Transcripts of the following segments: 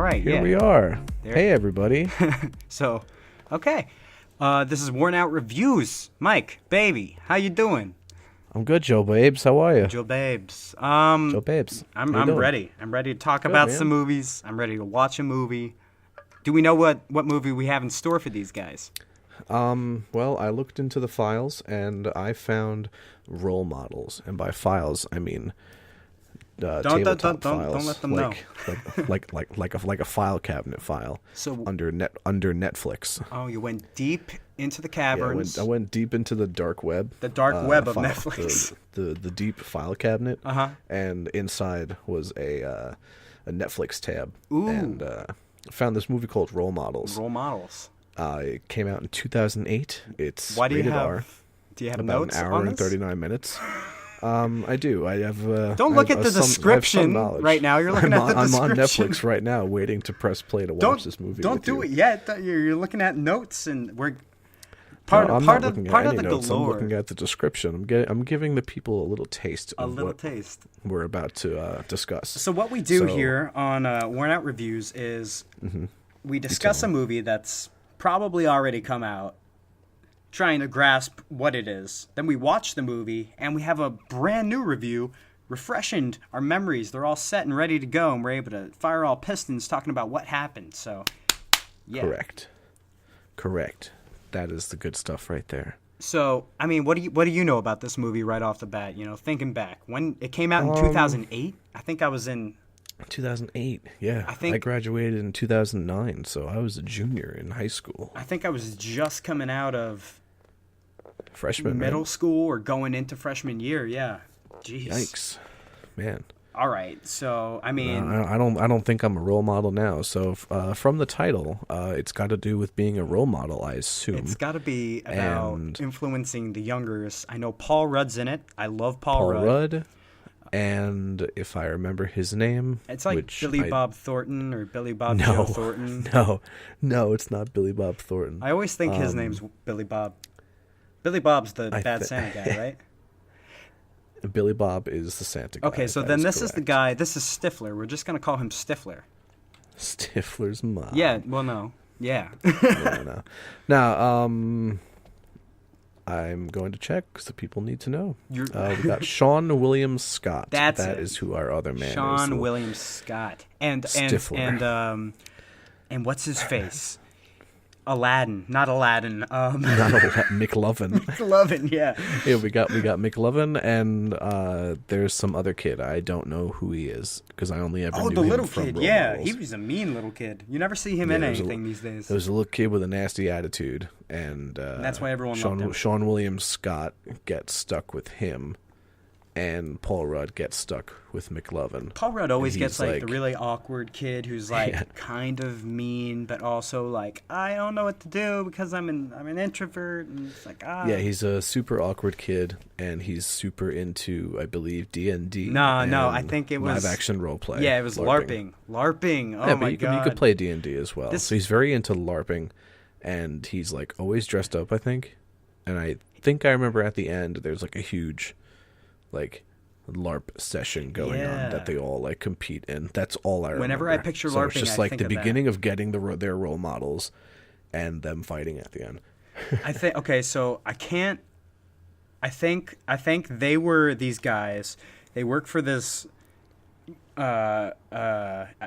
right, Here we are. There. Hey, everybody. So, okay. This is Worn Out Reviews. Mike, baby, how you doing? I'm good, Joe Babes. How are you? Joe Babes. Joe Babes. I'm ready. I'm ready to talk Good, about man. some movies. I'm ready to watch a movie. Do we know what movie we have in store for these guys? Well, I looked into the files and I found role models, and by files I mean tabletop files. Don't let them know. like a file cabinet file. So under Netflix. Oh, you went deep into the Yeah, caverns. I went deep into the dark web. The dark web of Netflix. The deep file cabinet. Uh-huh. And inside was a Netflix tab. Ooh. And found this movie called Role Models. Role models. It came out in 2008. It's Why do you rated have? R. Do you have About notes an hour on and this? 39 minutes. I do. I have. Don't look I at have the description knowledge. right now. You're looking at the I'm on description. Netflix right now, waiting to press play to watch this movie. Don't with do you. it yet. You're looking at notes, and we're No, part I'm of not looking part at of any the notes. galore. I'm looking at the description. I'm giving the people a little taste A of little what taste. we're about to discuss. So what we do So- here on Worn Out Reviews is we discuss a movie that's probably already come out, trying to grasp what it is. Then we watch the movie, and we have a brand new review, refreshing our memories. They're all set and ready to go, and we're able to fire all pistons talking about what happened. So, yeah. Correct. That is the good stuff right there. So, I mean, what do you know about this movie right off the bat? You know, thinking back when it came out in 2008. I think I was in 2008. Yeah, I think- I graduated in 2009, so I was a junior in high school. I think I was just coming out of Freshman. middle man. school or going into freshman year. Yeah. Jeez. Yikes, man. All right. So, I mean, I don't think I'm a role model now. So from the title, it's got to do with being a role model, I assume. it's got to be about And- influencing the youngers. I know Paul Rudd's in it. I love Paul Rudd, and if I remember his name, It's like which Billy Bob Thornton or Billy Bob No, Joe Thornton. no, it's not Billy Bob Thornton. I always think his name's Billy Bob. Billy Bob's the I bad thi- Santa guy, right? Billy Bob is the Santa guy. Okay, so that then this is the correct. guy. This is Stifler. We're just gonna call him Stifler. Stifler's mom. Yeah. Well, no. Yeah. No. Now, I'm going to check because the people need to know. We got Sean William Scott. That's That it. is who our other man is. Sean So- William Scott and Stifler. and what's his face? Aladdin, not Aladdin. Not McLovin. McLovin, yeah. Yeah, we got McLovin, and there's some other kid. I don't know who he is because I only ever Oh, knew the him little from kid. Role Yeah, Models. he was a mean little kid. You never see him Yeah, in there was a anything these days. There was a little kid with a nasty attitude, and that's why everyone loved him. Sean William Scott gets stuck with him, and Paul Rudd gets stuck with McLovin. Paul Rudd always And gets he's like the really awkward kid who's like Yeah. kind of mean, but also like I don't know what to do because I'm an introvert, and it's like Yeah, he's a super awkward kid, and he's super into, I believe, D&D. No, I think it was live action role play. Yeah, it was LARPing. LARPing. Oh Yeah, my but god. you could play D&D as well. This- So he's very into LARPing, and he's like always dressed up, I think. And I think I remember at the end there's like a huge like LARP session going Yeah. on that they all like compete in. That's all I remember. Whenever I picture so it's LARPing, just I like think the of that. beginning of getting their role models and them fighting at the end. I think okay, so I think they were these guys. They work for this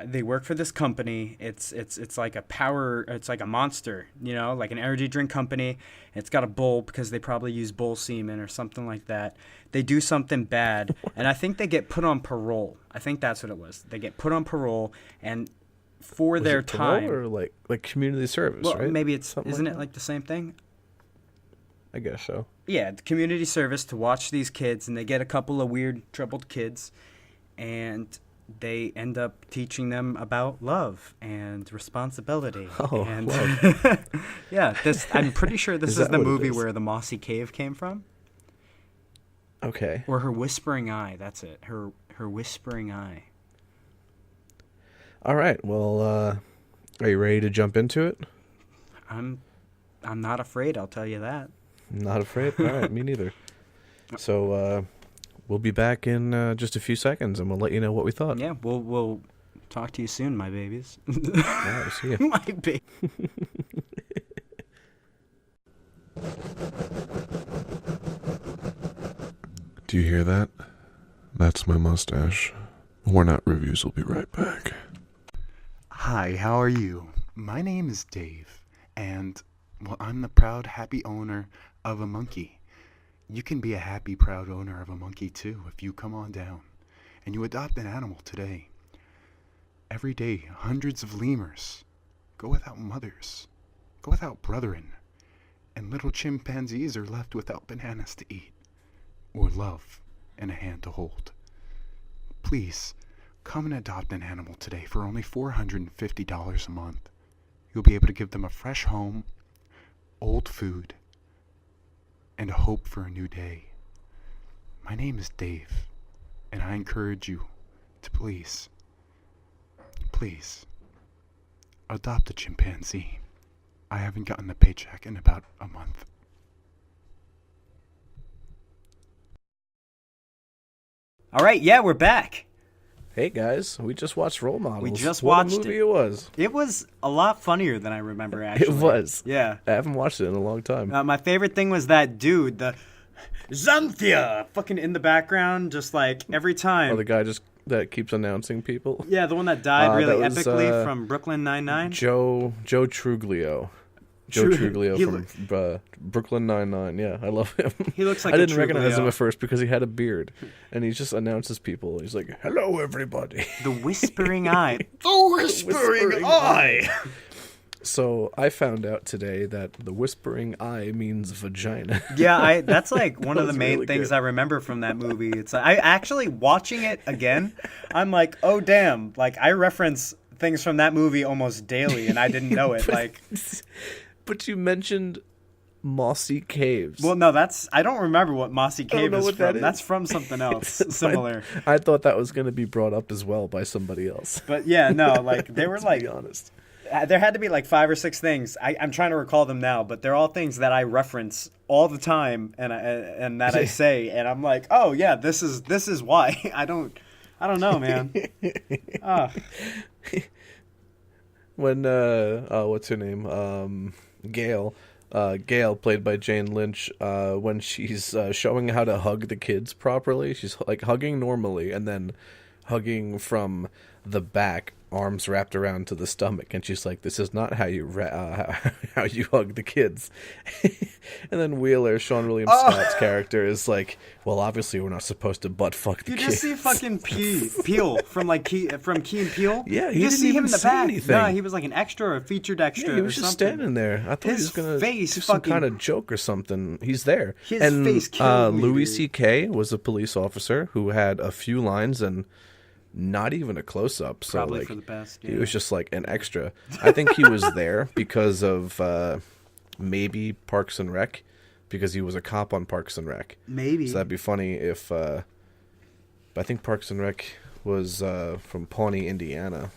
they work for this company. It's like it's like a monster, you know, like an energy drink company. It's got a bull because they probably use bull semen or something like that. They do something bad, and I think they get put on parole. I think that's what it was. They get put on parole, and for Was their it parole time, or like community service, well, right? maybe it's Something isn't like it that? like the same thing? I guess so. Yeah, the community service to watch these kids, and they get a couple of weird, troubled kids, and they end up teaching them about love and responsibility. Oh, and love. yeah, I'm pretty sure this Is is that the what it movie is? where the mossy cave came from, Okay. or her whispering eye. That's it. Her whispering eye. All right. Well, are you ready to jump into it? I'm not afraid. I'll tell you that. Not afraid? All right, me neither. So we'll be back in just a few seconds, and we'll let you know what we thought. Yeah, we'll Talk to you soon, my babies. Yeah, see ya. My baby. Do you hear that? That's my mustache. Worn Out Reviews will be right back. Hi, how are you? My name is Dave, and, well, I'm the proud, happy owner of a monkey. You can be a happy, proud owner of a monkey, too, if you come on down and you adopt an animal today. Every day, hundreds of lemurs go without mothers, go without brethren, and little chimpanzees are left without bananas to eat, or love and a hand to hold. Please, come and adopt an animal today for only $450 a month. You'll be able to give them a fresh home, old food, and a hope for a new day. My name is Dave, and I encourage you to please adopt a chimpanzee. I haven't gotten a paycheck in about a month. All right, yeah, we're back. Hey guys, we just watched Role Models. We just what watched a movie it. it was. It was a lot funnier than I remember, actually. It was. Yeah. I haven't watched it in a long time. My favorite thing was that dude, the Xanthia, fucking in the background, just like every time. Oh, the guy that keeps announcing people. Yeah, the one that died really that was, epically from Brooklyn Nine-Nine. Joe Truglio. Joe Truglio he from Brooklyn Nine-Nine. Yeah, I love him. He looks like I a didn't recognize him Truglio. at first because he had a beard, and he just announces people. He's like, "Hello, everybody." The Whispering Eye. The Whispering Eye! So I found out today that the Whispering Eye means vagina. Yeah, that's like one of the was main really things good. I remember from that movie. It's like, I actually watching it again, I'm like, oh damn, like I reference things from that movie almost daily and I didn't know it. Like, But you mentioned Mossy Caves. well, no, I don't remember what Mossy Cave know is what from. that is. That's from something else similar. I thought that was going to be brought up as well by somebody else. But yeah, no, like they were To like, be honest. there had to be like 5 or 6 things. I'm trying to recall them now, but they're all things that I reference all the time and that I say, and I'm like, oh yeah, this is why. I don't know, man. When what's her name? Gail. Gail, played by Jane Lynch, when she's showing how to hug the kids properly, she's like hugging normally and then hugging from the back, arms wrapped around to the stomach, and she's like, "This is not how you how you hug the kids." And then Wheeler, Sean William Scott's character, is like, "Well, obviously we're not supposed to butt fuck the You kids." just see fucking Peele from like Key and Peele. Yeah, you he just didn't see him even in the say back. anything. No, he was like an extra or a featured extra. Yeah, he was or just something. standing there. I thought he His was gonna face do some fucking- kind of joke or something. He's there. His and, face killed me, Louis dude. C.K. was a police officer who had a few lines and not even a close up. So Probably like, for the best. he Yeah. was just like an extra. I think he was there because of maybe Parks and Rec, because he was a cop on Parks and Rec. Maybe. So that'd be funny if. But I think Parks and Rec was from Pawnee, Indiana.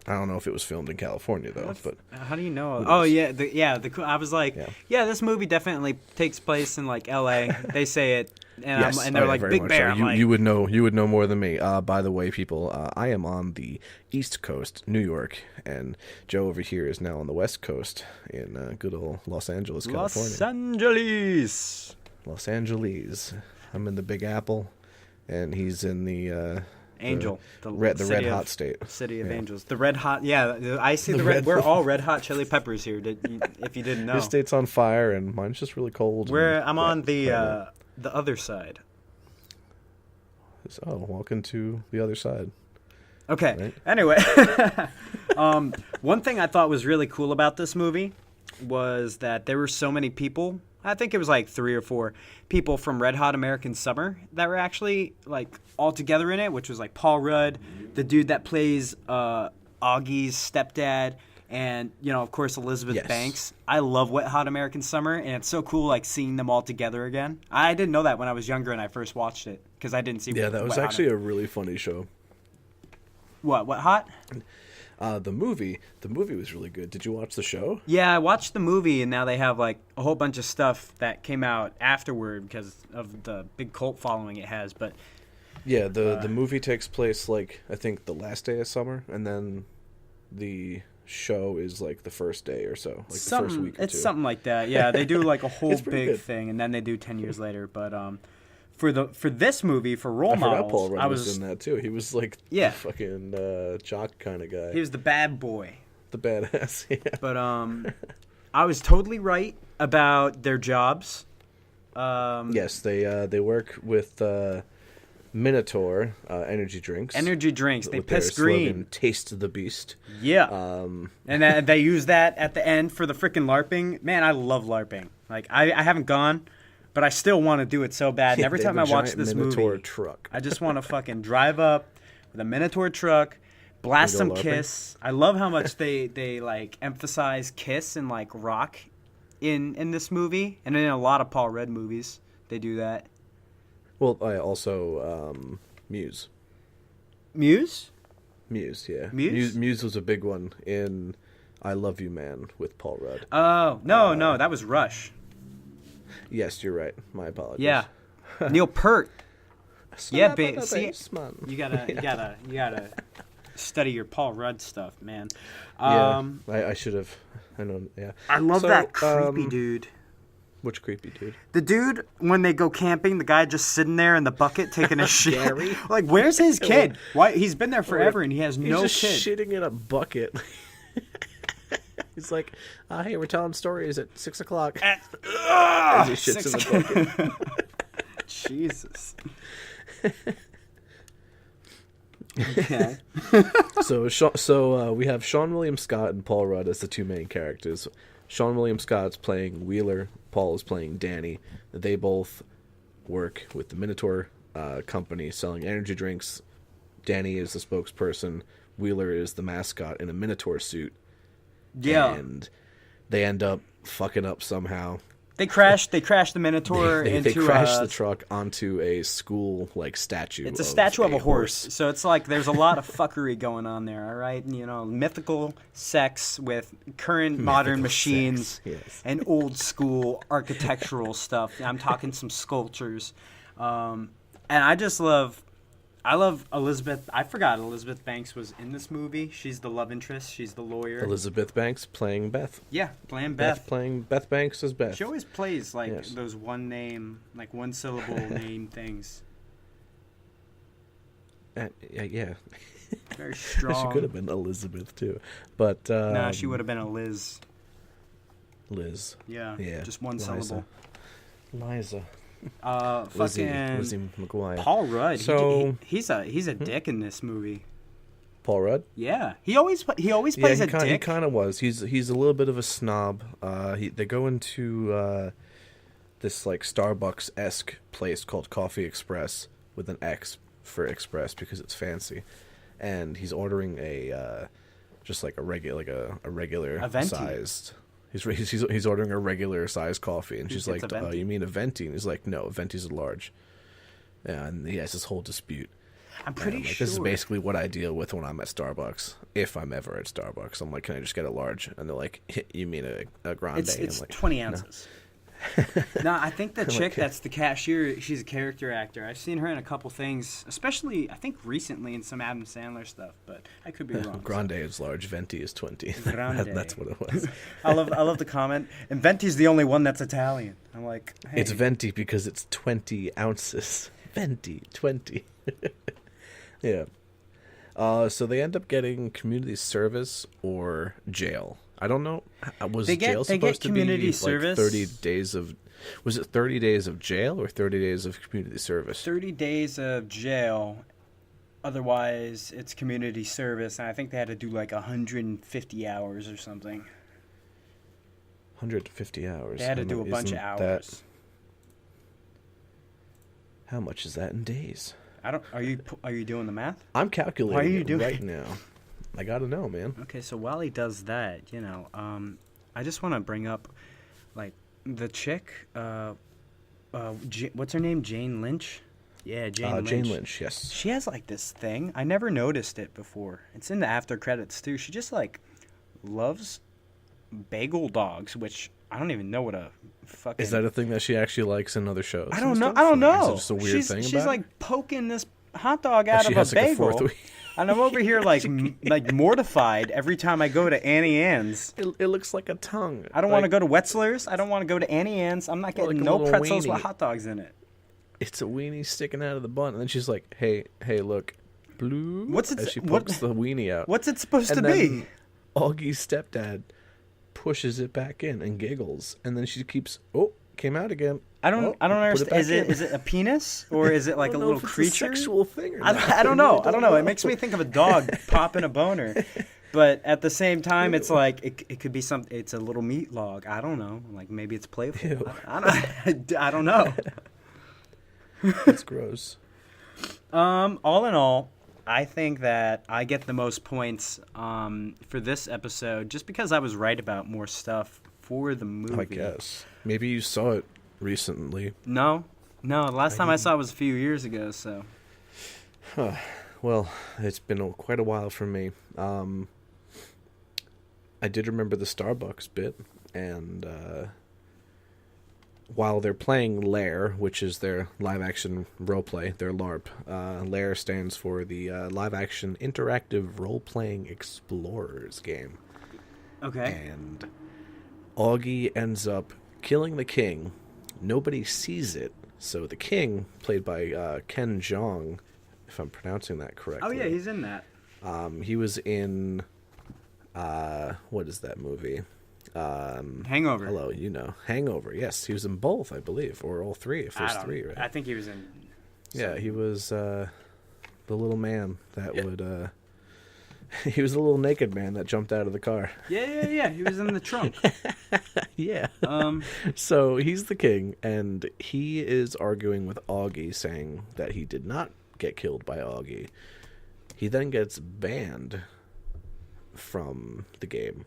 I don't know if it was filmed in California though, but How do you know? Who Oh knows? yeah, I was like, yeah, this movie definitely takes place in like L.A. They say it, and, yes, and they're like very Big much Bear. so. I'm like, You would know more than me. By the way, people, I am on the East Coast, New York, and Joe over here is now on the West Coast in good old Los Angeles, California. Los Angeles. Los Angeles. I'm in the Big Apple, and he's in the Angel, the red city hot of- state. City of Yeah. Angels. The red hot, yeah. I see the The red. red- We're all red hot chili peppers here. If you didn't know, His state's on fire, and mine's just really cold. I'm on the. the other side. Oh, welcome to the other side. Okay. Right. Anyway, one thing I thought was really cool about this movie was that there were so many people. I think it was like 3 or 4 people from Red Hot American Summer that were actually like all together in it, which was like Paul Rudd, the dude that plays Augie's stepdad, and of course Elizabeth Yes. Banks. I love Wet Hot American Summer, and it's so cool like seeing them all together again. I didn't know that when I was younger and I first watched it because I didn't see. Yeah, that was Wet Hot actually a really funny show. What Hot? The movie was really good. Did you watch the show? Yeah, I watched the movie, and now they have like a whole bunch of stuff that came out afterward because of the big cult following it has. But Yeah, the movie takes place like I think the last day of summer, and then the show is like the first day or so, like the first week or it's two. something like that. Yeah, they do like a whole It's pretty big good. thing, and then they do 10 years later. But for this movie, for role I forgot models, Paul Rudd I was in that too. He was like Yeah. the fucking jock kind of guy, he was the bad boy. the badass. Yeah. But I was totally right about their jobs. Yes, they work with Minotaur energy drinks. Energy drinks. They with their piss green. slogan, "Taste the beast." Yeah. And then they use that at the end for the freaking LARPing. Man, I love LARPing. Like, I haven't gone, but I still want to do it so bad. And every They time I have a watch giant this Minotaur movie, truck. I just want to fucking drive up with a Minotaur truck, blast And some go LARPing? Kiss. I love how much they like emphasize Kiss and like rock in this movie, and in a lot of Paul Rudd movies they do that. Well, I also Muse. Muse? Muse, yeah. Muse? Muse was a big one in I Love You Man with Paul Rudd. Oh no, that was Rush. Yes, you're right. My apologies. Yeah, Neil Peart. Yeah, See, see, you gotta study your Paul Rudd stuff, man. I should have. I know. Yeah. I love So, that creepy dude. Which creepy dude? The dude, when they go camping, the guy just sitting there in the bucket taking a shit. Gary? Like, where's his kid? Why? He's been there forever and he has He's no just kid. shitting in a bucket. He's like, hey, we're telling stories at 6 o'clock. As he shits in the bucket. Jesus. Okay. So we have Sean William Scott and Paul Rudd as the two main characters. Sean William Scott's playing Wheeler. Paul is playing Danny. They both work with the Minotaur company selling energy drinks. Danny is the spokesperson. Wheeler is the mascot in a Minotaur suit. Yeah. And they end up fucking up somehow. They crashed the Minotaur They into crash the truck onto a school like statue. It's a statue of a horse. So it's like there's a lot of fuckery going on there, all right? You know, mythical sex with current modern machines sex, yes. and old school architectural stuff. I'm talking some sculptures. And I love Elizabeth. I forgot Elizabeth Banks was in this movie. She's the love interest. She's the lawyer. Elizabeth Banks playing Beth. Yeah, playing Beth. Playing Beth Banks as Beth. She always plays like Yes. those one name, like one syllable name things. Yeah. Very strong. She could have been Elizabeth too, but No, she would have been a Liz. Liz. Yeah, Yeah. just one Liza. syllable. Liza. Lizzie McGuire. Paul Rudd. So- he's a dick in this movie. Paul Rudd. Yeah, he always plays a dick. He kind of was. He's a little bit of a snob. They go into this like Starbucks-esque place called Coffee Express with an X for Express because it's fancy, and he's ordering a just like a regular A venti. sized. He's ordering a regular sized coffee, and she's It's like, a venti. "You mean a venti?" And he's like, "No, a venti's a large." Yeah, and he has this whole dispute. I'm pretty And I'm like, sure this is basically what I deal with when I'm at Starbucks. If I'm ever at Starbucks, I'm like, "Can I just get a large?" And they're like, "You mean a grande?" it's I'm like, 20 "No." ounces. No, I think the chick Okay. that's the cashier, she's a character actor. I've seen her in a couple things, especially I think recently in some Adam Sandler stuff, but I could be wrong. Grande is large, venti is 20. Grande. That's what it was. I love the comment. And Venti's the only one that's Italian. I'm like, hey. It's venti because it's 20 ounces. Venti, 20. Yeah. So they end up getting community service or jail. I don't know. Was They get jail supposed to be community service. like 30 days of... Was it 30 days of jail or 30 days of community service? 30 days of jail. Otherwise, it's community service, and I think they had to do like 150 hours or something. 150 hours. They had to How do a mu- bunch of isn't hours. How much is that in days? I don't. Are you doing the math? I'm calculating Why are you it doing right it? now. I gotta know, man. Okay, so while he does that, I just want to bring up, like, the chick. What's her name? Jane Lynch. Yeah, Jane Lynch. Jane Lynch, yes. She has like this thing. I never noticed it before. It's in the after credits too. She just like loves bagel dogs, which I don't even know what a fucking. Is that a thing that she actually likes in other shows? I and don't know. stuff? I don't Like, know. Is it just a weird thing she's about like it? poking this hot dog out She of a has like a fourth bagel. week. And I'm over here like mortified every time I go to Annie Ann's. It looks like a tongue. I don't want to go to Wetzler's. I don't want to go to Annie Ann's. I'm not getting Like a no little pretzels weenie. with hot dogs in it. It's a weenie sticking out of the bun, and then she's like, "Hey, look, blue." What's it- As she what- pokes the weenie out. What's it supposed And to be? then Augie's stepdad pushes it back in and giggles, and then she keeps, came out again. I don't Put it understand. back Is it in. is it a penis or is it like I a don't know little if it's creature? a sexual thing or I, not. I don't know. really I don't know. It makes me think of a dog popping a boner. But at the same time, it's like it could be something. It's a little meat log. I don't know. Like maybe it's playful. Ew. I don't know. It's gross. All in all, I think that I get the most points for this episode just because I was right about more stuff for the movie. I guess. Maybe you saw it recently. No. The last time I saw it was a few years ago. So. Well, it's been quite a while for me. I did remember the Starbucks bit, and while they're playing Lair, which is their live-action roleplay, their LARP, Lair stands for the Live-Action Interactive Role-Playing Explorers game. Okay. And Augie ends up killing the king. Nobody sees it, so the king, played by Ken Jeong, if I'm pronouncing that correctly. Oh yeah, he's in that. He was in what is that movie? Hangover. Hello, Hangover. Yes, he was in both, I believe, or all three. If there's I don't- three, right? I think he was in. Yeah, he was the little man that would. He was the little naked man that jumped out of the car. Yeah. He was in the trunk. Yeah. So he's the king, and he is arguing with Augie, saying that he did not get killed by Augie. He then gets banned from the game.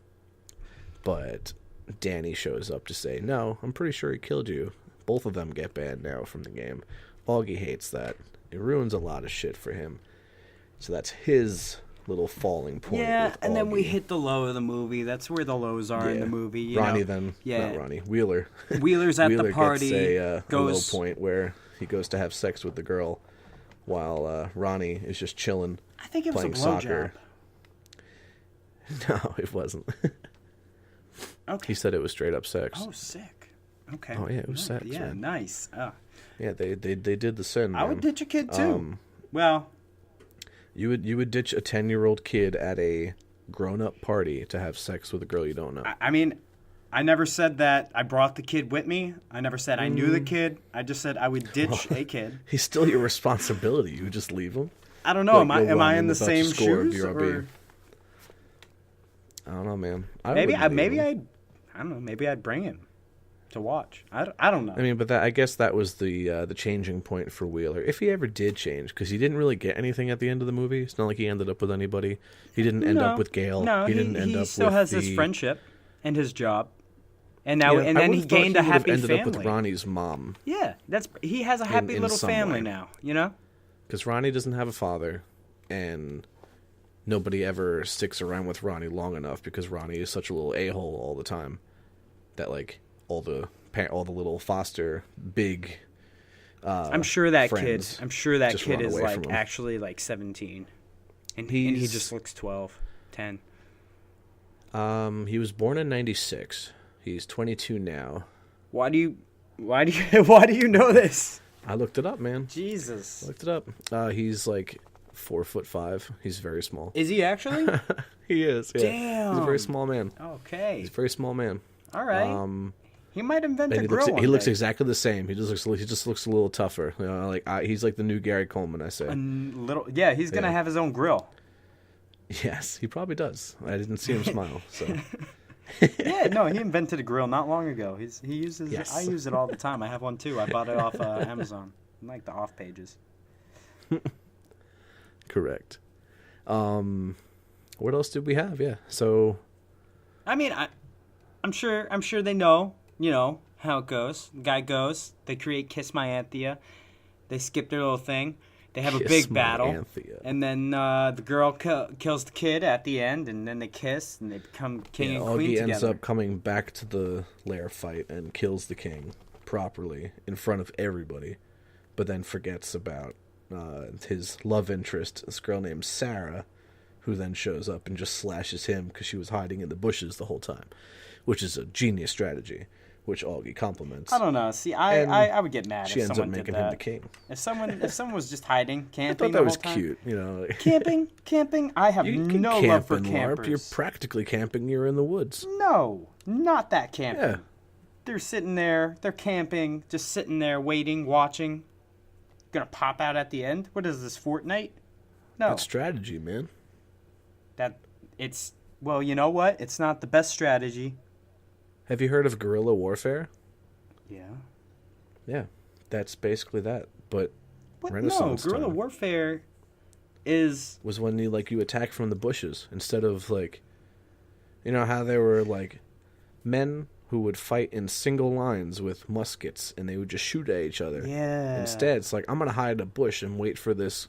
But Danny shows up to say, no, I'm pretty sure he killed you. Both of them get banned now from the game. Augie hates that. It ruins a lot of shit for him. So that's his little falling point. Yeah, with and then we Augie. hit the low of the movie. That's where the lows are in Yeah. the movie. Ronnie know. then. Yeah. Not Ronnie. Wheeler. Wheeler's at Wheeler the party. gets a low goes. point where he goes to have sex with the girl while Ronnie is just chilling. I think it was a playing soccer. blowjob. No, it wasn't. Okay. He said it was straight up sex. Oh, sick. Okay. Oh, yeah, it was sex, Yeah, man. nice. Yeah, they did the sin, I would man. ditch a kid too. Well, You would ditch a 10-year-old kid at a grown-up party to have sex with a girl you don't know. I mean, I never said that I brought the kid with me. I never said I knew the kid. I just said I would ditch a kid. He's still your responsibility. You would just leave him. I don't know. Like, Am I you'll in the run about same to score a shoes? BRB. Or I don't know, man. maybe wouldn't leave him. I don't know. Maybe I'd bring him to watch. I don't know. I mean, but I guess that was the changing point for Wheeler, if he ever did change, because he didn't really get anything at the end of the movie. It's not like he ended up with anybody. He didn't end up with Gail. No, he didn't end he up still with has the... his friendship and his job, and now Yeah, and I then he would've thought gained a would've happy ended family. up with Ronnie's mom, Yeah, he has a happy in little some family way. now. You know. because Ronnie doesn't have a father, and nobody ever sticks around with Ronnie long enough because Ronnie is such a little a-hole all the time that like all the little foster big I'm sure that friends just kid run is away like from him. actually like 17, and he He's- just looks 12, 10. He was born in 96. He's 22 now. Why do you why do you know this? I looked it up, man. Jesus. Looked it up. He's like 4'5". He's very small. Is he actually? He is. Yeah. He's a Damn. very small man. Okay. He's a very small man. All right. He might invent And a he grill. looks one day. exactly the same. He just looks a little tougher. You know, he's like the new Gary Coleman, I say. Yeah, he's gonna Yeah. have his own grill. Yes, he probably does. I didn't see him smile. So Yeah, no, he invented a grill not long ago. He uses it. Yes. I use it all the time. I have one too. I bought it off Amazon. I like the off pages. correct. What else did we have? Yeah. So I mean, I'm sure they know, how it goes. The guy goes, they create Kiss My Anthea. They skip their little thing. They have a Kiss big My battle. Anthea. And then the girl kills the kid at the end, and then they kiss, and they become king and queen Augie together. ends up coming back to the Lair fight and kills the king properly in front of everybody, but then forgets about his love interest, this girl named Sarah, who then shows up and just slashes him because she was hiding in the bushes the whole time, which is a genius strategy, which Augie compliments. I don't know. See, I would get mad She if ends up someone did making that. him the king. If someone was just hiding, I camping thought that the was whole time. cute, you know. Camping. I have You can no camp love for in campers. LARP. You're practically camping. You're in the woods. No, not that camping. Yeah. They're sitting there. They're camping, just sitting there, waiting, watching. Gonna pop out at the end. What is this, Fortnite? No. That's strategy, man. Well, you know what? It's not the best strategy. Have you heard of guerrilla warfare? Yeah. Yeah, that's basically that. But What? Renaissance No, guerrilla time warfare is. was when you attack from the bushes instead of you know how there were men who would fight in single lines with muskets and they would just shoot at each other. Yeah. Instead, it's I'm gonna hide in a bush and wait for this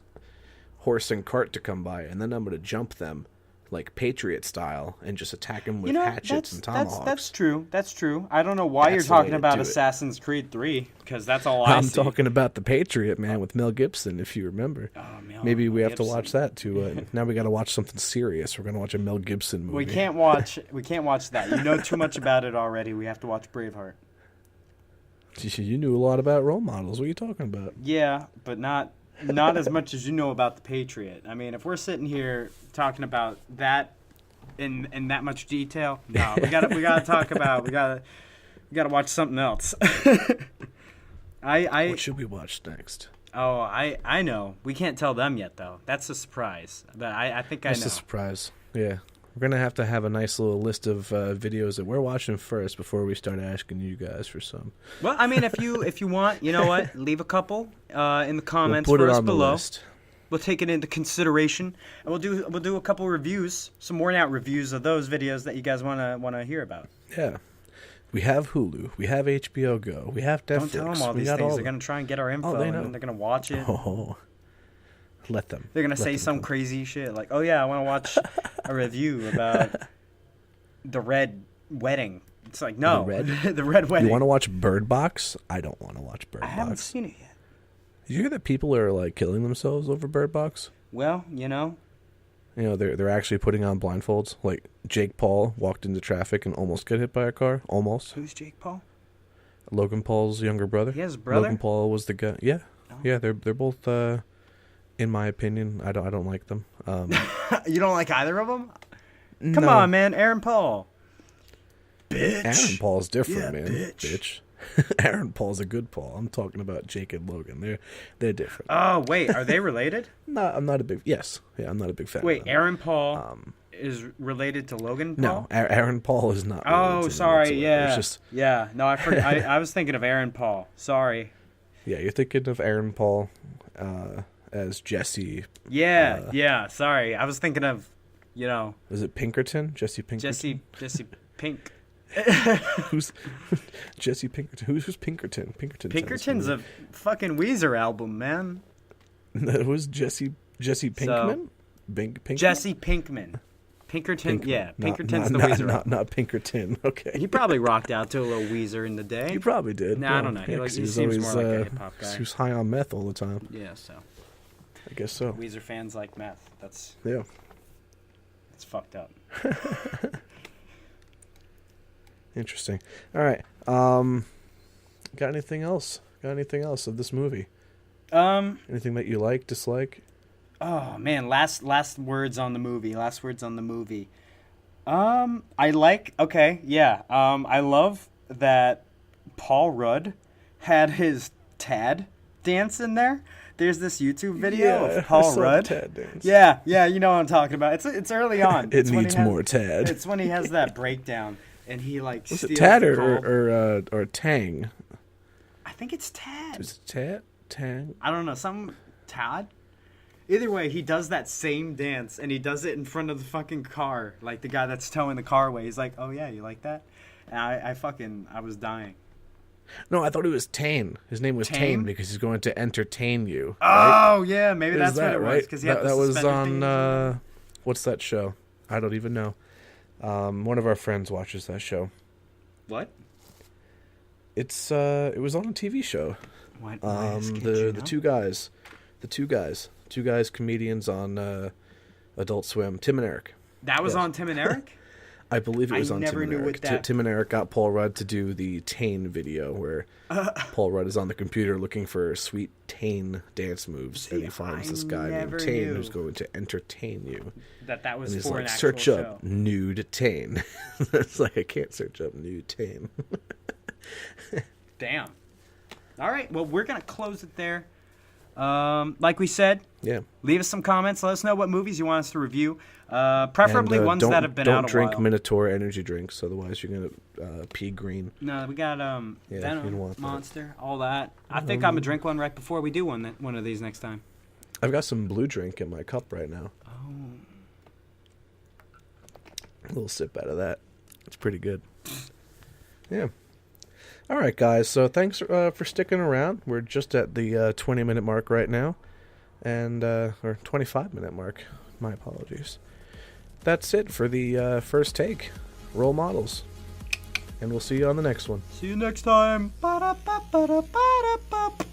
horse and cart to come by, and then I'm gonna jump them Patriot style and just attack them with hatchets and tomahawks. That's true. That's true. I don't know why That's you're the way talking to about do it. Assassin's Creed 3, because that's all I I'm see. talking about the Patriot, man, with Mel Gibson, if you remember. Oh, Maybe we Mel have to watch Gibson. that too. Now we got to watch something serious. We're gonna watch a Mel Gibson movie. We can't watch that. You know too much about it already. We have to watch Braveheart. You knew a lot about role models. What are you talking about? Yeah, but not as much as you know about the Patriot. I mean, if we're sitting here talking about that in that much detail, no, we gotta talk about we gotta watch something else. What should we watch next? Oh, I know. We can't tell them yet though. That's a surprise. But I think I know. That's a surprise. Yeah. We're going to have a nice little list of videos that we're watching first before we start asking you guys for some. Well, I mean, if you want, you know what? Leave a couple in the comments We'll put for it us on below. the list. We'll take it into consideration, and we'll do a couple reviews, some worn out reviews of those videos that you guys wanna hear about. Yeah. We have Hulu. We have HBO Go. We have Netflix. Don't tell them all We these got things. all They're gonna try and get our info, they and know. then they're gonna watch it. Oh. Let them. They're gonna Let say them some come. crazy shit like, "Oh yeah, I want to watch a review about the Red Wedding." It's like, no, The Red? the Red Wedding. You want to watch Bird Box? I don't want to watch Bird I Box. haven't seen it yet. Did you hear that people are killing themselves over Bird Box? Well, you know, You know, they're actually putting on blindfolds. Like Jake Paul walked into traffic and almost got hit by a car. Almost. who's Jake Paul? Logan Paul's younger brother. He has a brother? Logan Paul was the guy. Yeah, Oh. yeah. They're both. In my opinion, I don't like them. You don't like either of them? Come no. on, man, Aaron Paul. Aaron Paul's different, Yeah, man. bitch. Aaron Paul's a good Paul. I'm talking about Jake and Logan. They're different. Oh wait, are they related? No, I'm not a big. Yes, yeah, I'm not a big fan. Wait, of them. Aaron Paul is related to Logan Paul? No, Aaron Paul is not. related to Oh, them sorry. whatsoever. Yeah. It's just Yeah. No, I forgot. I was thinking of Aaron Paul. Sorry. yeah. You're thinking of Aaron Paul as Jesse. Yeah. Yeah. Sorry. I was thinking of, you know, Is it Pinkerton? Jesse Pinkerton. Jesse Pink. Who's Jesse Pinkerton? Who's Pinkerton? Pinkerton. Pinkerton's a fucking Weezer album, man. Who's Jesse Pinkman? Pinkman? Jesse Pinkman. Pinkerton. Pinkman. Yeah. Pinkerton's not, the not, Weezer not, album. not Pinkerton. Okay. He probably rocked out to a little Weezer in the day. He probably did. Nah, I don't know. He 'cause he was seems always, more like a hip hop guy. He was high on meth all the time. Yeah. So I guess so. Weezer fans like meth. That's Yeah. fucked up. Interesting. All right. Got anything else? Got anything else of this movie? Anything that you like, dislike? Oh man, last words on the movie. Last words on the movie. I like. Okay, yeah. I love that Paul Rudd had his Tad dance in there. There's this YouTube video of I Paul saw the Rudd. Tad dance. Yeah, you know what I'm talking about. It's early on. It It's when needs he has- more Tad. It's when he has that breakdown and he Was steals it Tad the call. or Tang? I think it's Tad. Was it Tad? Tang? I don't know, some Tad. Either way, he does that same dance, and he does it in front of the fucking car, like the guy that's towing the car away. He's like, "Oh yeah, you like that?" And I was dying. No, I thought it was Tane. His name was Tane? Tane because he's going to entertain you. Right? Oh yeah, maybe Is that's that what it right? was. Because he had that the was suspender on. thing. What's that show? I don't even know. One of our friends watches that show. What? It was on a TV show. What? The two guys, The two guys comedians on Adult Swim, Tim and Eric. That was Yes. on Tim and Eric? I believe it was I on never Tim knew and what Eric. that- Tim and Eric got Paul Rudd to do the Tane video where Paul Rudd is on the computer looking for sweet Tane dance moves, and he finds this guy named never Tane knew. who's going to entertain you. That was And he's for like, an actual search show. up nude Tane. It's like, I can't search up nude Tane. Damn. All right. Well, we're going to close it there. Like we said, Yeah. leave us some comments. Let us know what movies you want us to review. Preferably And, ones don't- that have been don't out a drink while. Minotaur energy drinks, otherwise you're gonna pee green. No, we got Yeah, you don't Venom, want that. Monster, all that. I think I'm gonna drink one right before we do one of these next time. I've got some blue drink in my cup right now. Oh. A little sip out of that. It's pretty good. Yeah. All right, guys. So thanks for sticking around. We're just at the 20-minute mark right now, and or 25-minute mark. My apologies. That's it for the first take. Role models. And we'll see you on the next one. See you next time. Ba-da-ba-ba-da-ba-da-ba.